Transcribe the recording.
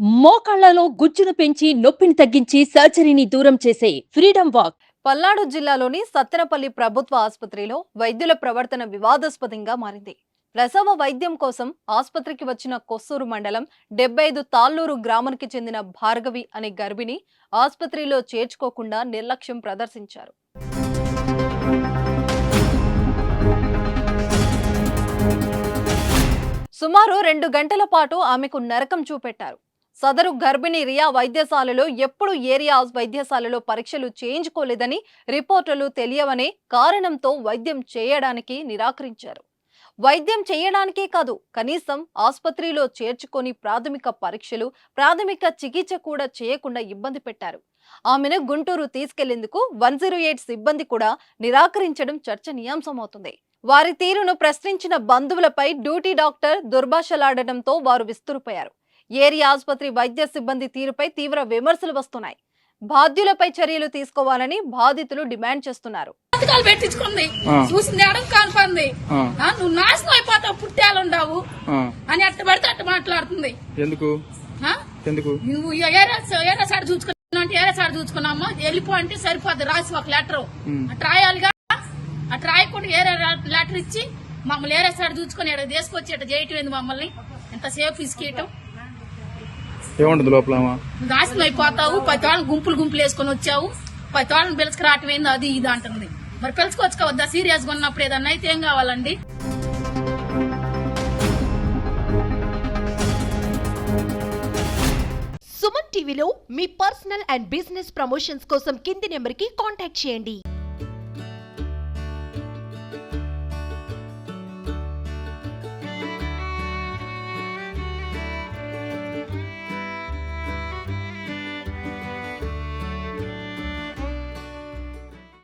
మోకాళ్లలో గుజ్జును పెంచి నొప్పిని తగ్గించి సర్జరీని దూరం చేసే ఫ్రీడమ్ వాక్. పల్నాడు జిల్లాలోని సత్తెనపల్లి ప్రభుత్వ ఆసుపత్రిలో వైద్యుల ప్రవర్తన వివాదాస్పదంగా మారింది. ప్రసవ వైద్యం కోసం ఆసుపత్రికి వచ్చిన కొస్సూరు మండలం 75 తాళ్లూరు గ్రామానికి చెందిన భార్గవి అనే గర్భిణి ఆసుపత్రిలో చేర్చుకోకుండా నిర్లక్ష్యం ప్రదర్శించారు. సుమారు 2 గంటల పాటు ఆమెకు నరకం చూపెట్టారు. సదరు గర్భిణి రియా వైద్యశాలలో ఎప్పుడు ఏరియా వైద్యశాలలో పరీక్షలు చేయించుకోలేదని, రిపోర్టులు తెలియవనే కారణంతో వైద్యం చేయడానికి నిరాకరించారు. వైద్యం చేయడానికే కాదు, కనీసం ఆసుపత్రిలో చేర్చుకొని ప్రాథమిక పరీక్షలు, ప్రాథమిక చికిత్స కూడా చేయకుండా ఇబ్బంది పెట్టారు. ఆమెను గుంటూరు తీసుకెళ్లేందుకు 108 సిబ్బంది కూడా నిరాకరించడం చర్చనీయాంశమవుతుంది. వారి తీరును ప్రశ్నించిన బంధువులపై డ్యూటీ డాక్టర్ దుర్భాషలాడడంతో వారు విస్తురుపోయారు. ఏరియా ఆసుపత్రి వైద్య సిబ్బంది తీరుపై తీవ్ర విమర్శలు వస్తున్నాయి. బాధ్యులపై చర్యలు తీసుకోవాలని బాధితులు డిమాండ్ చేస్తున్నారు. నువ్వు నాశనం అయిపోతావు, పుట్టాలుండవు అని అట్ట పడితే అట్ట మాట్లాడుతుంది. ఎందుకు నువ్వు ఏరే సార్ చూసుకున్నా ఏరే సార్ చూసుకున్నామా, వెళ్ళిపో అంటే సరిపోద్ది. రాసి ఒక లెటర్ అట్లా రాయాలిగా, అట్లా రాయకుండా ఏరే లెటర్ ఇచ్చి మమ్మల్ని ఏరే సార్ చూసుకుని తీసుకొచ్చి అట్లా చేయటం ఏంది? మమ్మల్ని ఎంతసేపు ఇసుకేయటం. ఏముంటుంది లోపల? నాశనం అయిపోతావు, 10 వాళ్ళని గుంపులు వేసుకొని వచ్చావు, 10 వాళ్ళని పిలుచుకు రావటం ఏంది, అది ఇది అంటుంది. మరి పిలుచుకోవచ్చుకోవద్దా? సీరియస్ గా ఉన్నప్పుడు ఏదన్నా అయితే ఏం కావాలండి? సుమన్ టీవీలో మీ పర్సనల్ అండ్ బిజినెస్ ప్రమోషన్స్ కోసం కింది నెంబర్కి కాంటాక్ట్ చేయండి.